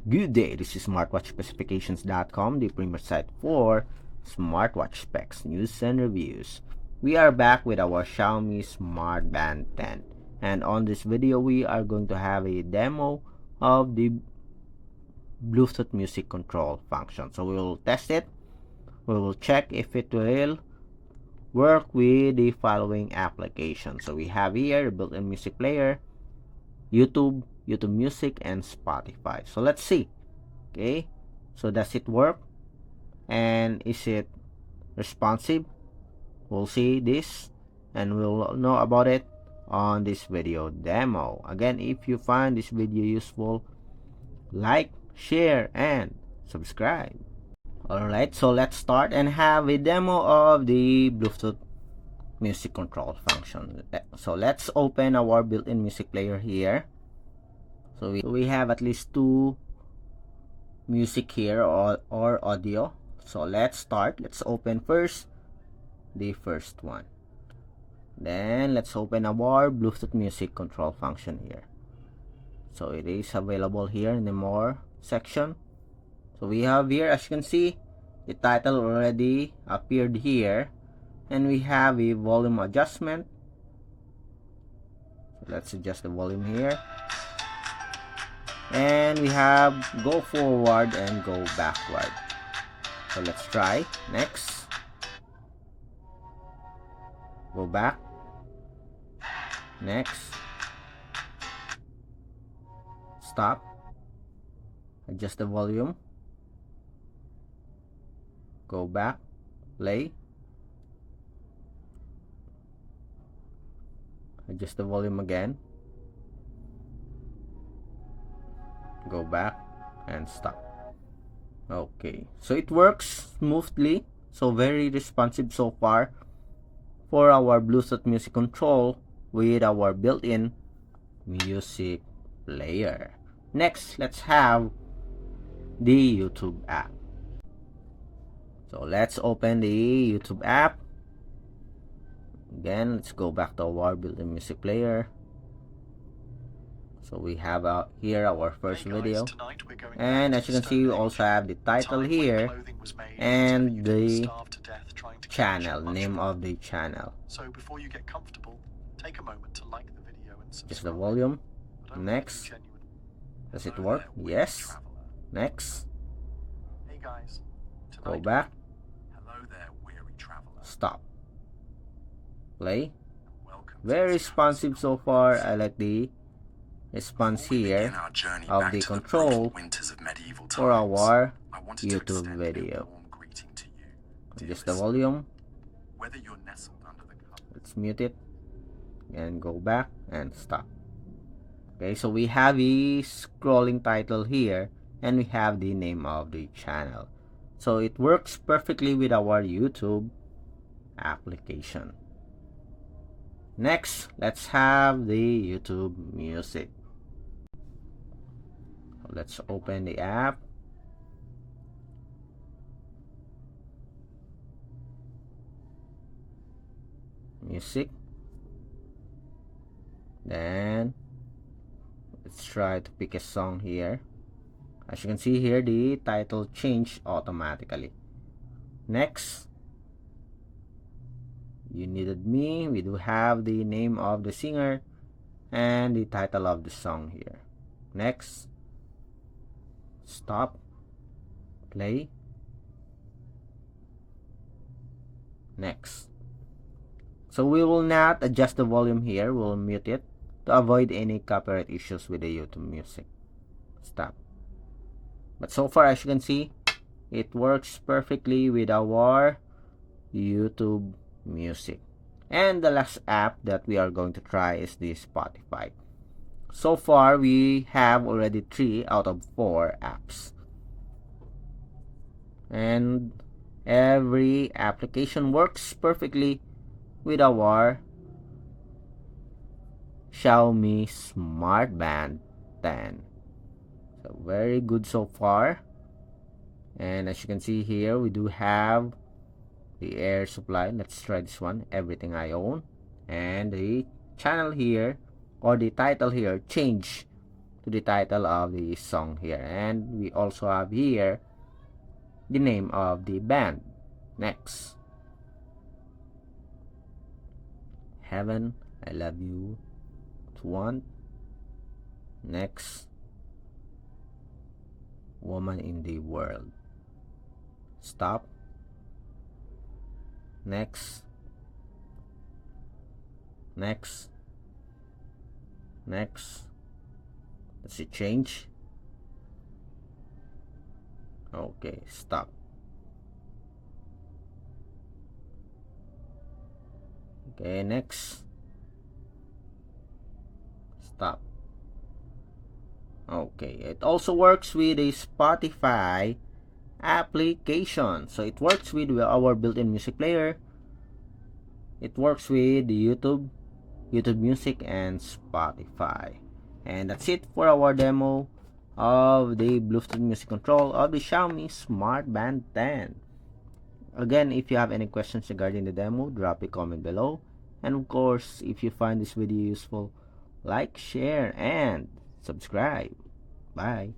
Good day, this is smartwatchspecifications.com, the premier site for smartwatch specs, news, and reviews. We are back with our Xiaomi Smartband 10, and on this video we are going to have a demo of the Bluetooth music control function. So we will test it, we will check if it will work with the following applications. So we have here a built-in music player, YouTube Music, and Spotify. So let's see. Okay, so does it work and is it responsive? We'll see this and we'll know about it on this video demo. Again, if you find this video useful, like, share, and subscribe. Alright, so let's start and have a demo of the Bluetooth music control function. So let's open our built-in music player here. So we have at least two music here or audio. So let's start. Let's open first the first one. Then let's open our Bluetooth music control function here. So it is available here in the more section. So we have here, as you can see, the title already appeared here, and we have a volume adjustment. So let's adjust the volume here, and we have go forward and go backward. So let's try. Next, go back. Next, stop, adjust the volume, go back, play, adjust the volume again, go back, and stop. Okay, so it works smoothly, so very responsive so far for our Bluetooth music control with our built-in music player. Next, let's have the YouTube app. So let's open the YouTube app. Again, let's go back to our built-in music player. So we have here our first video, and as you can see, we also have the title here and the channel, name of the channel. So before you get comfortable, take a moment to like the video and subscribe. Just the volume. Next. Does it work? Yes. Next. Hey guys. Go back. Hello there, weary traveler. Stop. Play. Very responsive so far. I like the response here of the control for our YouTube video. Adjust the volume. Let's mute it and go back and stop. Okay, so we have a scrolling title here and we have the name of the channel. So it works perfectly with our YouTube application. Next, let's have the YouTube Music. Let's open the app. Music. Then let's try to pick a song here. As you can see here, the title changed automatically. Next, You Needed Me. We do have the name of the singer and the title of the song here. Next, stop, play. Next. So we will not adjust the volume here. We'll mute it to avoid any copyright issues with the YouTube Music. Stop. But so far, as you can see, it works perfectly with our YouTube Music. And the last app that we are going to try is the Spotify. So far, we have already 3 out of 4 apps. And every application works perfectly with our Xiaomi Smartband 10. So very good so far. And as you can see here, we do have the air supply. Let's try this one, Everything I Own. And the channel here, or the title here, change to the title of the song here. And we also have here the name of the band. Next, Heaven, I Love You to Want. Next, Woman in the World. Stop. Next. Next. Does it change? Okay, stop. Okay, next. Stop. Okay, it also works with a Spotify application. So it works with our built-in music player. It works with YouTube Music, and Spotify. And that's it for our demo of the Bluetooth music control of the Xiaomi Smartband 10. Again, if you have any questions regarding the demo, drop a comment below. And of course, if you find this video useful, like, share, and subscribe. Bye.